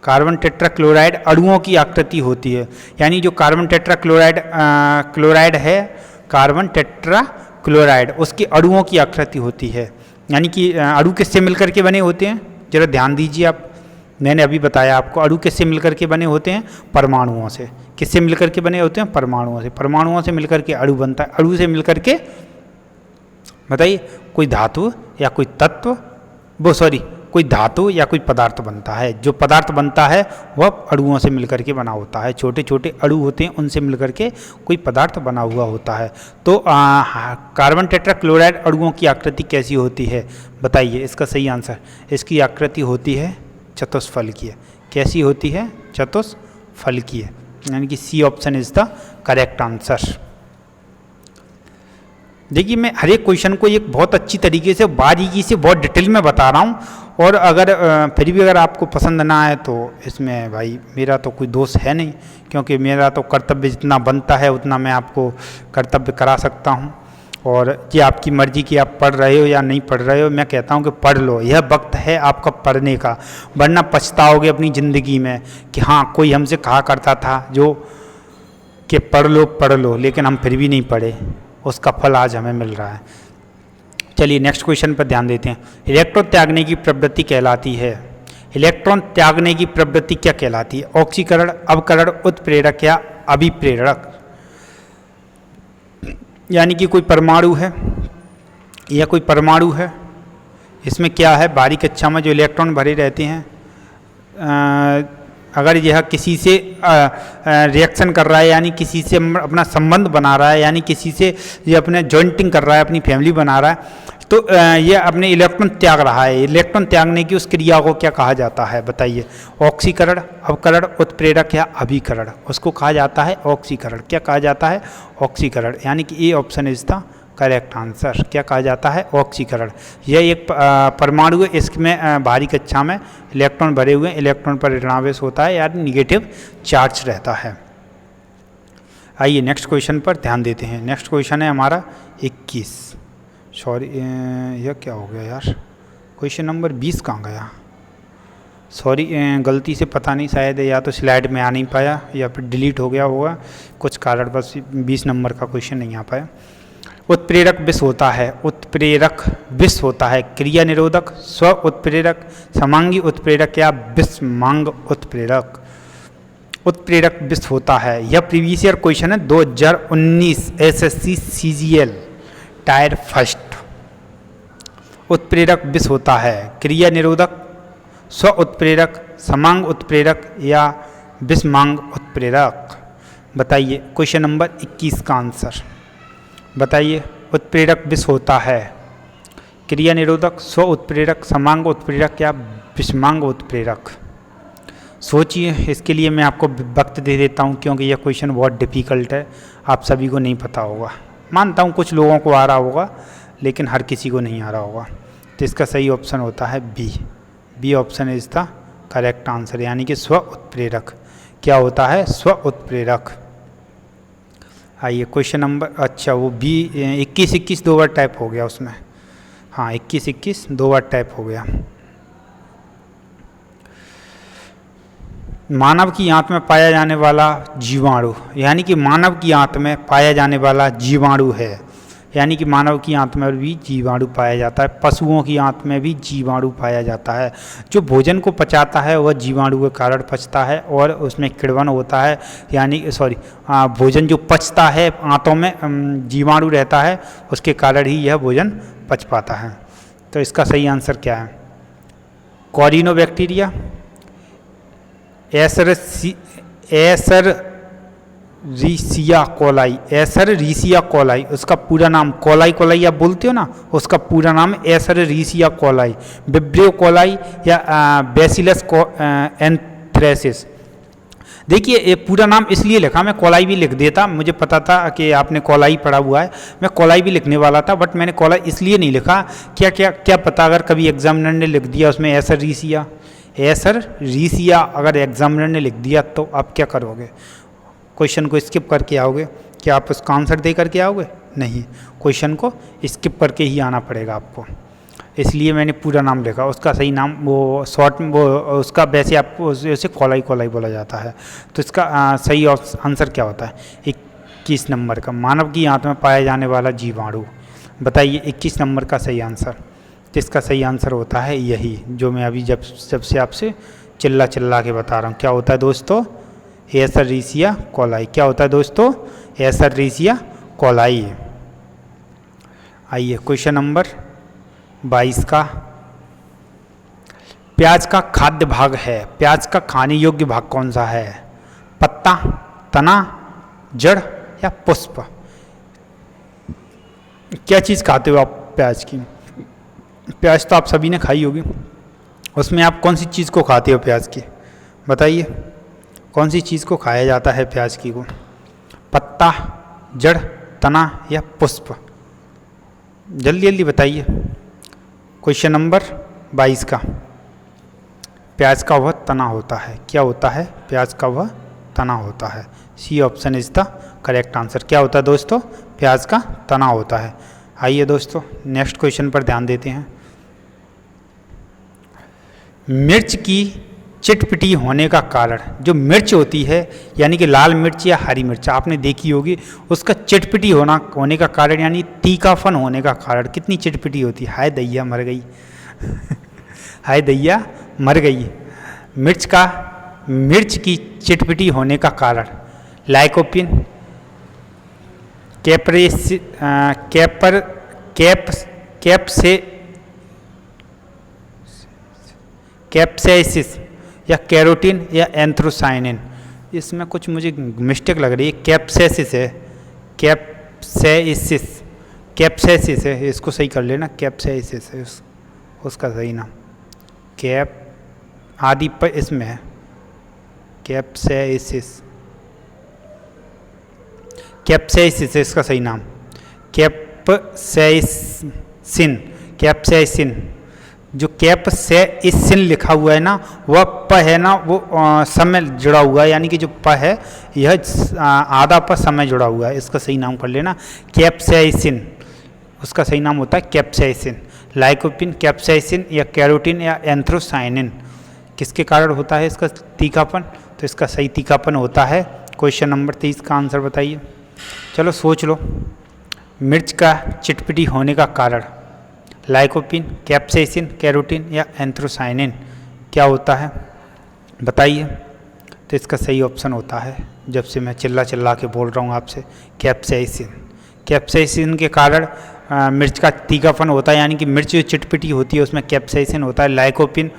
कार्बन टेट्रा क्लोराइड अणुओं की आकृति होती है, यानी जो कार्बन टेट्रा क्लोराइड है, कार्बन टेट्रा क्लोराइड, उसकी अणुओं की आकृति होती है। यानी कि अणु किससे मिलकर के बने होते हैं, जरा ध्यान दीजिए आप, मैंने अभी बताया आपको, अणु किससे मिलकर के बने होते हैं, परमाणुओं से। किससे मिलकर के बने होते हैं, परमाणुओं से। परमाणुओं से मिलकर के अणु बनता है, अणु से मिलकर के बताइए कोई धातु या कोई तत्व, कोई धातु या कोई पदार्थ बनता है। जो पदार्थ बनता है वह अणुओं से मिलकर के बना होता है, छोटे छोटे अणु होते हैं, उनसे मिलकर के कोई पदार्थ बना हुआ होता है। तो कार्बन टेट्राक्लोराइड अणुओं की आकृति कैसी होती है बताइए, इसका सही आंसर, इसकी आकृति होती है चतुष्फलकीय। कैसी होती है? चतुष्फलकीय, यानी कि C option is the correct answer. देखिए मैं हर एक क्वेश्चन को एक बहुत अच्छी तरीके से बारीकी से बहुत डिटेल में बता रहा हूँ, और अगर फिर भी अगर आपको पसंद ना आए तो इसमें भाई मेरा तो कोई दोष है नहीं, क्योंकि मेरा तो कर्तव्य जितना बनता है उतना मैं आपको कर्तव्य करा सकता हूँ। और ये आपकी मर्जी कि आप पढ़ रहे हो या नहीं पढ़ रहे हो, मैं कहता हूँ कि पढ़ लो, यह वक्त है आपका पढ़ने का, वरना पछताओगे अपनी ज़िंदगी में कि हाँ कोई हमसे कहा करता था जो कि पढ़ लो, लेकिन हम फिर भी नहीं पढ़े, उसका फल आज हमें मिल रहा है। चलिए नेक्स्ट क्वेश्चन पर ध्यान देते हैं। इलेक्ट्रॉन त्यागने की प्रवृत्ति कहलाती है, इलेक्ट्रॉन त्यागने की प्रवृत्ति क्या कहलाती है? ऑक्सीकरण, अवकरण, उत्प्रेरक या अभिप्रेरक। यानी कि कोई परमाणु है या कोई परमाणु है, इसमें क्या है, बाहरी कक्षा में जो इलेक्ट्रॉन भरे रहते हैं, अगर यह किसी से रिएक्शन कर रहा है, यानी किसी से अपना संबंध बना रहा है, यानी किसी से ये अपने जॉइंटिंग कर रहा है, अपनी फैमिली बना रहा है, तो ये अपने इलेक्ट्रॉन त्याग रहा है। इलेक्ट्रॉन त्यागने की उस क्रिया को क्या कहा जाता है बताइए? ऑक्सीकरण, अवकरण, उत्प्रेरक या अभिकरण। उसको कहा जाता है ऑक्सीकरण। क्या कहा जाता है? ऑक्सीकरण, यानी कि A option is the correct answer. क्या कहा जाता है? ऑक्सीकरण। यह एक परमाणु है, इसमें बाहरी कक्षा में इलेक्ट्रॉन भरे हुए, इलेक्ट्रॉन पर ऋणावेश होता है, यानी निगेटिव चार्ज रहता है। आइए नेक्स्ट क्वेश्चन पर ध्यान देते हैं। नेक्स्ट क्वेश्चन है हमारा 21, सॉरी यह क्या हो गया यार, क्वेश्चन नंबर 20 कहाँ गया? सॉरी गलती से, पता नहीं, शायद या तो स्लाइड में आ नहीं पाया या फिर डिलीट हो गया होगा कुछ कारण, बस 20 नंबर का क्वेश्चन नहीं आ पाया। उत्प्रेरक विष होता है, उत्प्रेरक विष होता है, क्रिया निरोधक, स्व उत्प्रेरक, समांगी उत्प्रेरक या विषमांग उत्प्रेरक। उत्प्रेरक विष होता है, यह प्रीवियस ईयर क्वेश्चन है 2019 एसएससी सीजीएल टायर फर्स्ट। उत्प्रेरक विष होता है, क्रिया निरोधक, स्व उत्प्रेरक, समांग उत्प्रेरक या विषमांग उत्प्रेरक। बताइए क्वेश्चन नंबर 21 का आंसर बताइए। उत्प्रेरक विष होता है, क्रिया निरोधक, स्व उत्प्रेरक, समांग उत्प्रेरक या विषमांग उत्प्रेरक। सोचिए, इसके लिए मैं आपको वक्त दे देता हूँ, क्योंकि यह क्वेश्चन बहुत डिफ़िकल्ट है, आप सभी को नहीं पता होगा। मानता हूँ कुछ लोगों को आ रहा होगा, लेकिन हर किसी को नहीं आ रहा होगा। तो इसका सही ऑप्शन होता है B. B option is the correct answer, यानी कि स्व उत्प्रेरक। क्या होता है? स्व उत्प्रेरक। आइए क्वेश्चन नंबर, अच्छा वो बी 21 दो बार टाइप हो गया उसमें, हाँ 21 दो बार टाइप हो गया। मानव की आंत में पाया जाने वाला जीवाणु, यानी कि मानव की आंत में पाया जाने वाला जीवाणु है, यानी कि मानव की आंत में भी जीवाणु पाया जाता है, पशुओं की आंत में भी जीवाणु पाया जाता है। जो भोजन को पचाता है वह जीवाणु के कारण पचता है, और उसमें किण्वन होता है, यानी भोजन जो पचता है आंतों में जीवाणु रहता है, उसके कारण ही यह भोजन पच पाता है। तो इसका सही आंसर क्या है? कॉरिनोबैक्टीरिया, एसररीसिया कोलाई, एसररीसिया कोलाई, उसका पूरा नाम, कोलाई आप बोलते हो ना, उसका पूरा नाम एसररीसिया कोलाई, विब्रियो कोलाई या बैसिलस एंथ्रेसिस। देखिए ये पूरा नाम इसलिए लिखा, मैं कोलाई भी लिख देता, मुझे पता था कि आपने कोलाई पढ़ा हुआ है, मैं कोलाई भी लिखने वाला था, बट मैंने कोलाई इसलिए नहीं लिखा, क्या पता अगर कभी एग्जामिनर ने लिख दिया उसमें एसररीसिया अगर एग्जामिनर ने लिख दिया तो आप क्या करोगे? क्वेश्चन को स्किप करके आओगे? क्या आप उसका आंसर दे करके आओगे? नहीं, क्वेश्चन को स्किप करके ही आना पड़ेगा आपको, इसलिए मैंने पूरा नाम लिखा। उसका सही नाम वो शॉर्ट वो उसका वैसे आपको उसे कोलाई बोला जाता है। तो इसका सही आंसर क्या होता है? 21 नंबर का, मानव की आंत में पाया जाने वाला जीवाणु। बताइए 21 नंबर का सही आंसर। तो इसका सही आंसर होता है यही जो मैं अभी जब से आपसे चिल्ला के बता रहा हूँ। क्या होता है दोस्तों? एसररीसिया कोलाई। क्या होता है दोस्तों? एसररीसिया कोलाई। आइए क्वेश्चन नंबर 22 का। प्याज का खाद्य भाग है, प्याज का खाने योग्य भाग कौन सा है? पत्ता, तना, जड़ या पुष्प? क्या चीज़ खाते हो आप प्याज की? प्याज तो आप सभी ने खाई होगी, उसमें आप कौन सी चीज़ को खाते हो प्याज की? बताइए, कौन सी चीज़ को खाया जाता है प्याज की को? पत्ता, जड़, तना या पुष्प? जल्दी जल्दी बताइए। क्वेश्चन नंबर 22 का, प्याज का वह तना होता है। क्या होता है? प्याज का वह तना होता है। C option is the correct answer. क्या होता है दोस्तों? प्याज का तना होता है। आइए दोस्तों नेक्स्ट क्वेश्चन पर ध्यान देते हैं। मिर्च की चिटपिटी होने का कारण, जो मिर्च होती है यानी कि लाल मिर्च या हरी मिर्च आपने देखी होगी, उसका चिटपिटी होने का कारण यानी तीखापन होने का कारण, कितनी चिटपिटी होती है? हाय दैया मर गई हाय दैया मर गई। मिर्च की चिटपिटी होने का कारण लाइकोपिन, कैप्सेसिस या कैरोटीन या एंथ्रोसाइनिन? इसमें कुछ मुझे मिस्टेक लग रही है। कैप्सेसिस है, कैप्सेसिस है, इसको सही कर लेना। कैप्सेसिस है उसका सही नाम। कैप आदि पर इसमें है कैप्सेसिस है इसका सही नाम। कैप्सेसिन जो कैप्सेसिन लिखा हुआ है ना, वह प है ना, वो समय जुड़ा हुआ है, यानी कि जो प है यह आधा प समय जुड़ा हुआ है, इसका सही नाम कर लेना कैप्सेसिन। उसका सही नाम होता है कैप्सेसिन। लाइकोपिन, कैप्सेसिन या कैरोटीन या एंथ्रोसाइनिन किसके कारण होता है इसका तीखापन? तो इसका सही तीखापन होता है। क्वेश्चन नंबर 23 का आंसर बताइए। चलो सोच लो। मिर्च का चिटपिटी होने का कारण लाइकोपिन, कैप्सेसिन, कैरोटीन या एंथ्रोसाइनिन क्या होता है? बताइए। तो इसका सही ऑप्शन होता है, जब से मैं चिल्ला के बोल रहा हूँ आपसे, कैप्सेसिन। कैप्सेसिन के कारण मिर्च का तीखापन होता है, यानी कि मिर्च जो चिटपिटी होती है उसमें कैप्सेसिन होता है। लाइकोपिन,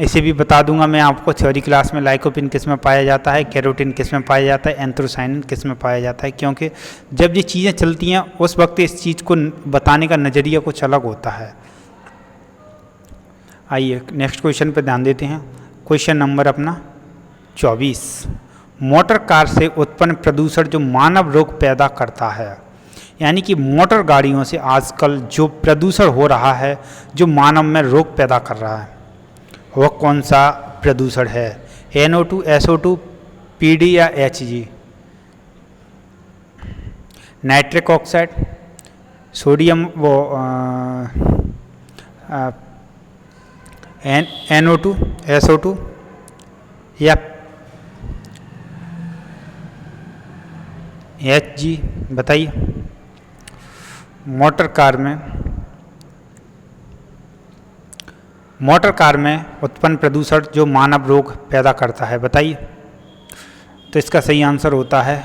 इसे भी बता दूंगा मैं आपको थ्योरी क्लास में, लाइकोपिन किस में पाया जाता है, कैरोटीन किस में पाया जाता है, एंथ्रोसाइनिन किस में पाया जाता है, क्योंकि जब ये चीज़ें चलती हैं उस वक्त इस चीज़ को बताने का नज़रिया कुछ अलग होता है। आइए नेक्स्ट क्वेश्चन पर ध्यान देते हैं। क्वेश्चन नंबर अपना 24। मोटर कार से उत्पन्न प्रदूषण जो मानव रोग पैदा करता है, यानी कि मोटर गाड़ियों से आजकल जो प्रदूषण हो रहा है जो मानव में रोग पैदा कर रहा है, वह कौन सा प्रदूषण है? NO2, SO2, PD या HG? Nitric oxide, sodium NO2, SO2 या HG? बताइए। मोटर कार में उत्पन्न प्रदूषण जो मानव रोग पैदा करता है, बताइए। तो इसका सही आंसर होता है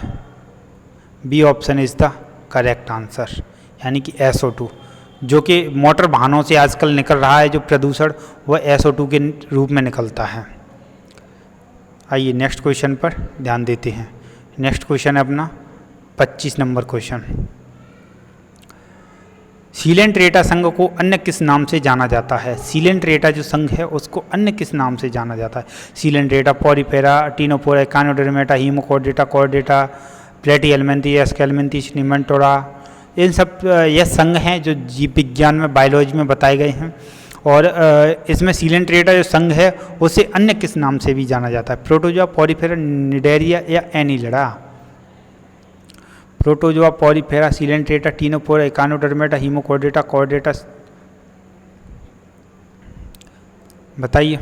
B option is the correct answer, यानी कि SO2, जो कि मोटर वाहनों से आजकल निकल रहा है जो प्रदूषण, वह SO2 के रूप में निकलता है। आइए नेक्स्ट क्वेश्चन पर ध्यान देते हैं। नेक्स्ट क्वेश्चन है अपना 25 नंबर क्वेश्चन। सीलेंट्रेटा संघ को अन्य किस नाम से जाना जाता है? सीलेंट्रेटा जो संघ है उसको अन्य किस नाम से जाना जाता है? Coelenterata, Porifera, Ctenophora, Echinodermata, Hemichordata, Chordata, प्लेटीहेल्मिन्थी, एस्केल्मिन्थी, निमेंटोरा, इन सब यह संघ हैं जो जीव विज्ञान में, बायोलॉजी में बताए गए हैं। और इसमें सीलेंट्रेटा जो संघ है उसे अन्य किस नाम से भी जाना जाता है? प्रोटोजोआ, पॉरीफेरा, निडेरिया या Annelida? Protozoa, Porifera, Coelenterata, Ctenophora, Echinodermata, Hemichordata, Chordata? बताइए।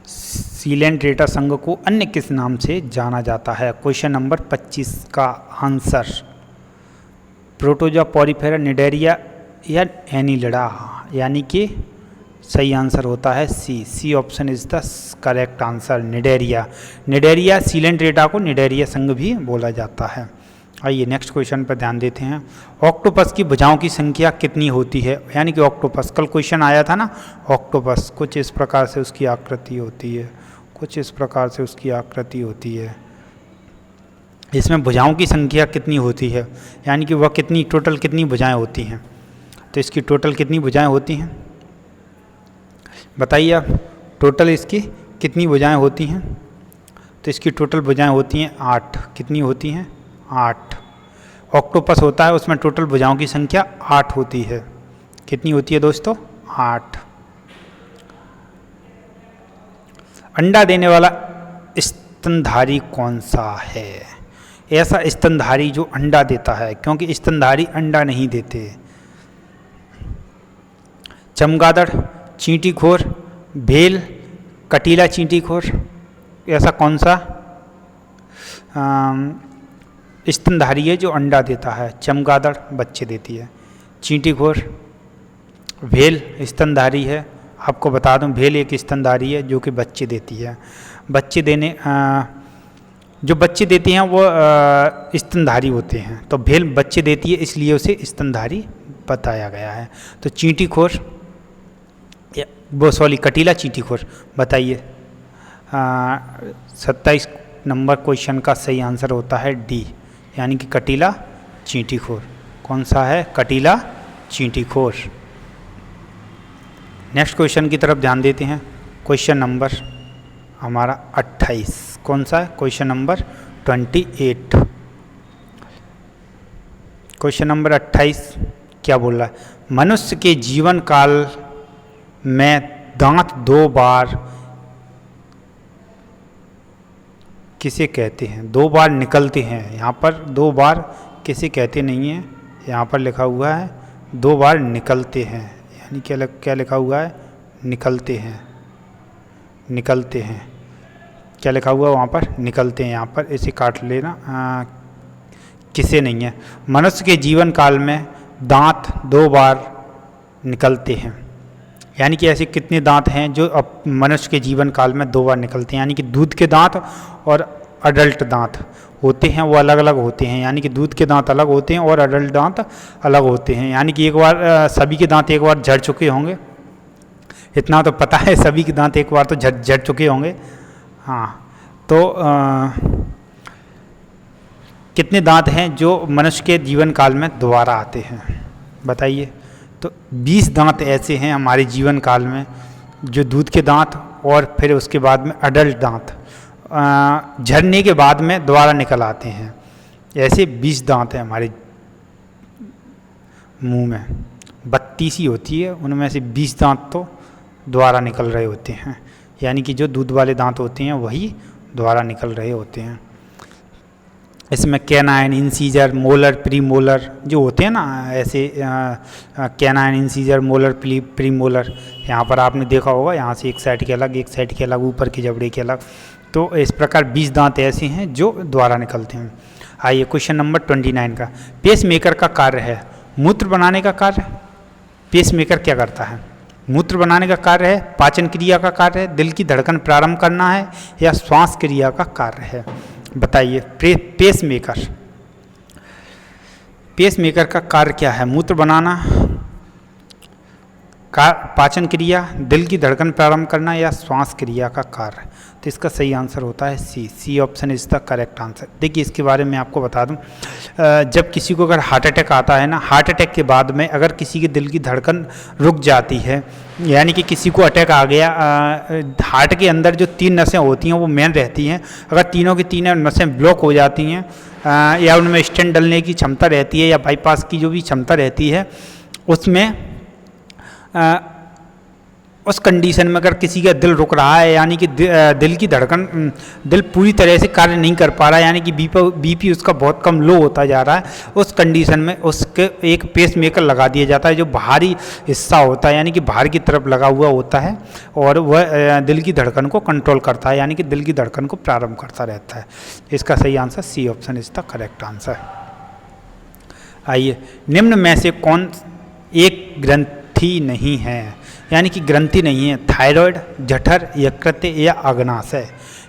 सीलेंट्रेटा संघ को अन्य किस नाम से जाना जाता है? क्वेश्चन नंबर 25 का आंसर प्रोटोजोआ, पॉलीफेरा, निडेरिया या एनीलिडा, यानी कि सही आंसर होता है C option is the correct answer, cnidaria. Cnidaria, coelenterata को निडेरिया संघ भी बोला जाता है। आइए नेक्स्ट क्वेश्चन पर ध्यान देते हैं। ऑक्टोपस की भुजाओं की संख्या कितनी होती है? यानी कि ऑक्टोपस, कल क्वेश्चन आया था ना, ऑक्टोपस कुछ इस प्रकार से उसकी आकृति होती है, कुछ इस प्रकार से उसकी आकृति होती है। इसमें भुजाओं की संख्या कितनी होती है, यानी कि वह कितनी टोटल कितनी भुजाएं होती हैं? तो इसकी टोटल कितनी भुजाएं होती हैं बताइए आप, टोटल इसकी कितनी भुजाएं होती हैं? तो इसकी टोटल भुजाएं होती हैं 8। कितनी होती हैं? 8। ऑक्टोपस होता है उसमें टोटल भुजाओं की संख्या 8 होती है। कितनी होती है दोस्तों? 8। अंडा देने वाला स्तनधारी कौन सा है? ऐसा स्तनधारी जो अंडा देता है, क्योंकि स्तनधारी अंडा नहीं देते। चमगादड़, चींटीखोर, भेल, कटीला चींटीखोर, ऐसा कौन सा स्तनधारी है जो अंडा देता है? चमगादड़ बच्चे देती है, चींटीखोर, भेल स्तनधारी है। आपको बता दूं भेल एक स्तनधारी है जो कि बच्चे देती है। बच्चे देने जो बच्चे देती हैं वो स्तनधारी होते हैं, तो भेल बच्चे देती है इसलिए उसे स्तनधारी बताया गया है। तो चींटीखोर वो सॉरी कटीला चींटीखोर। बताइए 27 नंबर क्वेश्चन का सही आंसर होता है डी, यानी कि कटीला चींटीखोर। कौन सा है? कटीला चींटीखोर। नेक्स्ट क्वेश्चन की तरफ ध्यान देते हैं। क्वेश्चन नंबर हमारा 28 कौन सा है? Question number 28। क्वेश्चन नंबर 28 क्या बोल रहा है? मनुष्य के जीवन काल में दांत 2 बार किसे कहते हैं? 2 बार निकलते हैं। यहाँ पर 2 बार किसे कहते नहीं है, यहाँ पर लिखा हुआ है 2 बार निकलते हैं, यानी क्या लिखा हुआ है? निकलते हैं, निकलते हैं। क्या लिखा हुआ है वहाँ पर? निकलते हैं। यहाँ पर इसे काट लेना, किसे नहीं है। मनुष्य के जीवन काल में दांत 2 बार निकलते हैं, यानी कि ऐसे कितने दांत हैं जो अब मनुष्य के जीवन काल में 2 बार निकलते हैं? यानी कि दूध के दांत और अडल्ट दांत होते हैं वो अलग अलग होते हैं, यानी कि दूध के दांत अलग होते हैं और अडल्ट दांत अलग होते हैं। यानी कि एक बार सभी के दांत एक बार झड़ चुके होंगे, इतना तो पता है, सभी के दांत एक बार तो झड़ चुके होंगे। हाँ, तो कितने दांत हैं जो मनुष्य के जीवन काल में दोबारा आते हैं? बताइए। तो 20 दांत ऐसे हैं हमारे जीवन काल में जो दूध के दांत और फिर उसके बाद में अडल्ट दांत झड़ने के बाद में दोबारा निकल आते हैं। ऐसे 20 दांत हैं हमारे मुंह में, 32 ही होती है, उनमें से 20 दांत तो दोबारा निकल रहे होते हैं, यानी कि जो दूध वाले दांत होते हैं वही दोबारा निकल रहे होते हैं। इसमें canine, incisor, molar, pre molar जो होते हैं ना, ऐसे canine, incisor, molar, pre molar, यहाँ पर आपने देखा होगा, यहाँ से एक साइड के अलग, एक साइड के अलग, ऊपर के जबड़े के अलग। तो इस प्रकार 20 दांत ऐसे हैं जो दोबारा निकलते हैं। आइए क्वेश्चन नंबर 29 का। पेस मेकर का कार्य है मूत्र बनाने का कार्य। पेस मेकर क्या करता है? मूत्र बनाने का कार्य है, पाचन क्रिया का कार्य है, दिल की धड़कन प्रारंभ करना है, या श्वास क्रिया का कार्य है? बताइए। पेस मेकर, पेस मेकर का कार्य क्या है? मूत्र बनाना, पाचन क्रिया, दिल की धड़कन प्रारंभ करना, या श्वास क्रिया का कार्य? तो इसका सही आंसर होता है C option is the correct answer. देखिए इसके बारे में आपको बता दूं, जब किसी को अगर हार्ट अटैक आता है ना, हार्ट अटैक के बाद में अगर किसी की दिल की धड़कन रुक जाती है, यानी कि किसी को अटैक आ गया, हार्ट के अंदर जो 3 नसें होती हैं वो मेन रहती हैं, अगर तीनों की तीनों नसें ब्लॉक हो जाती हैं या उनमें स्टेंट डलने की क्षमता रहती है या बाईपास की जो भी क्षमता रहती है, उसमें उस कंडीशन में अगर किसी का दिल रुक रहा है, यानी कि दिल की धड़कन, दिल पूरी तरह से कार्य नहीं कर पा रहा है, यानी कि बीपी उसका बहुत कम लो होता जा रहा है, उस कंडीशन में उसके एक पेस मेकर लगा दिया जाता है जो बाहरी हिस्सा होता है, यानी कि बाहर की तरफ लगा हुआ होता है, और वह दिल की धड़कन को कंट्रोल करता है, यानी कि दिल की धड़कन को प्रारंभ करता रहता है। इसका सही answer C option is the correct answer. आइए, निम्न में से कौन एक ग्रंथि नहीं है, यानी कि ग्रंथि नहीं है? थायराइड, जठर, यकृत या अग्नाशय।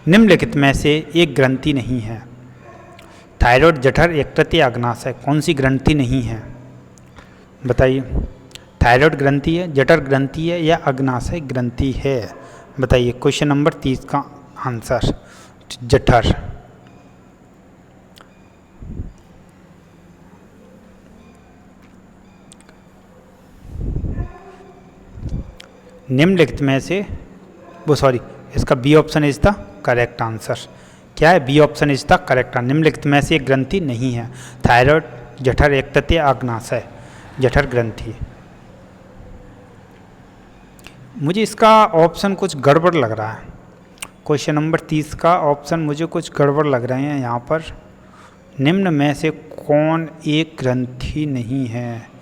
निम्नलिखित में से एक ग्रंथि नहीं है। थायराइड, जठर, यकृत या अग्नाशय, कौन सी ग्रंथि नहीं है? बताइए। थायराइड ग्रंथि है, जठर ग्रंथि है या अग्नाशय ग्रंथि है? बताइए। क्वेश्चन नंबर 30 का आंसर जठर। निम्नलिखित में से इसका B option is the correct answer. क्या है? B option is the correct answer. निम्नलिखित में से एक ग्रंथि नहीं है। थायराइड, जठर, यकृत या अग्नाशय, जठर ग्रंथि। मुझे इसका ऑप्शन कुछ गड़बड़ लग रहा है। क्वेश्चन नंबर 30 का ऑप्शन मुझे कुछ गड़बड़ लग रहे हैं यहाँ पर। निम्न में से कौन एक ग्रंथि नहीं है?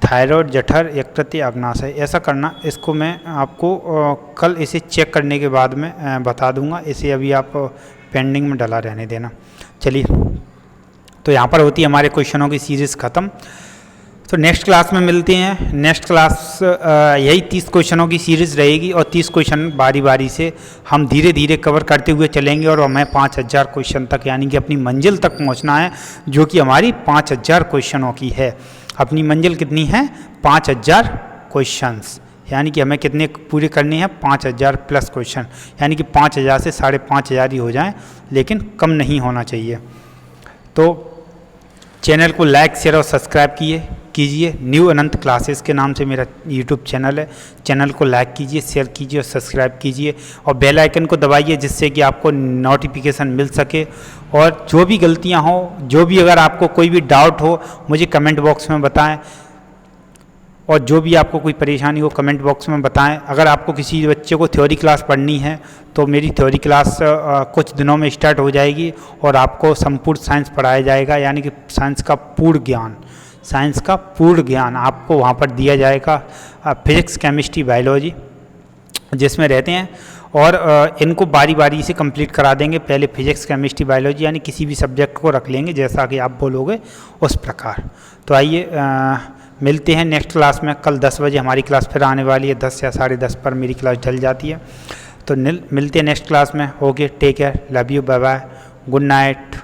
थायराइड, जठर, यकृत या अग्नाशय। ऐसा करना, इसको मैं आपको कल इसे चेक करने के बाद में बता दूंगा। इसे अभी आप पेंडिंग में डला रहने देना। चलिए, तो यहाँ पर होती है हमारे क्वेश्चनों की सीरीज़ ख़त्म। तो नेक्स्ट क्लास में मिलते हैं। नेक्स्ट क्लास यही 30 क्वेश्चनों की सीरीज़ रहेगी और 30 क्वेश्चन बारी बारी से हम धीरे धीरे कवर करते हुए चलेंगे और हमें 5000 क्वेश्चन तक, यानी कि अपनी मंजिल तक पहुंचना है, जो कि हमारी 5000 क्वेश्चनों की है। अपनी मंजिल कितनी है? 5000 क्वेश्चंस, यानी कि हमें कितने पूरे करने हैं? 5000 प्लस क्वेश्चन, यानी कि 5000 से 5500 ही हो जाएं, लेकिन कम नहीं होना चाहिए। तो चैनल को लाइक, शेयर और सब्सक्राइब कीजिए। न्यू अनंत क्लासेस के नाम से मेरा यूट्यूब चैनल है। चैनल को लाइक कीजिए, शेयर कीजिए और सब्सक्राइब कीजिए और बेल आइकन को दबाइए, जिससे कि आपको नोटिफिकेशन मिल सके। और जो भी गलतियां हो, जो भी अगर आपको कोई भी डाउट हो, मुझे कमेंट बॉक्स में बताएं। और जो भी आपको कोई परेशानी हो, कमेंट बॉक्स में बताएं। अगर आपको किसी बच्चे को थ्योरी क्लास पढ़नी है तो मेरी थ्योरी क्लास कुछ दिनों में स्टार्ट हो जाएगी और आपको संपूर्ण साइंस पढ़ाया जाएगा, यानी कि साइंस का पूर्ण ज्ञान आपको वहाँ पर दिया जाएगा। फिजिक्स, केमिस्ट्री, बायोलॉजी जिसमें रहते हैं, और इनको बारी बारी से कंप्लीट करा देंगे। पहले फिजिक्स, केमिस्ट्री, बायोलॉजी, यानी किसी भी सब्जेक्ट को रख लेंगे जैसा कि आप बोलोगे उस प्रकार। तो आइए मिलते हैं नेक्स्ट क्लास में। कल 10 बजे हमारी क्लास फिर आने वाली है। 10 या 10:30 पर मेरी क्लास ढल जाती है। तो मिलते हैं नेक्स्ट क्लास में। Okay, take care, love you, bye bye, good night.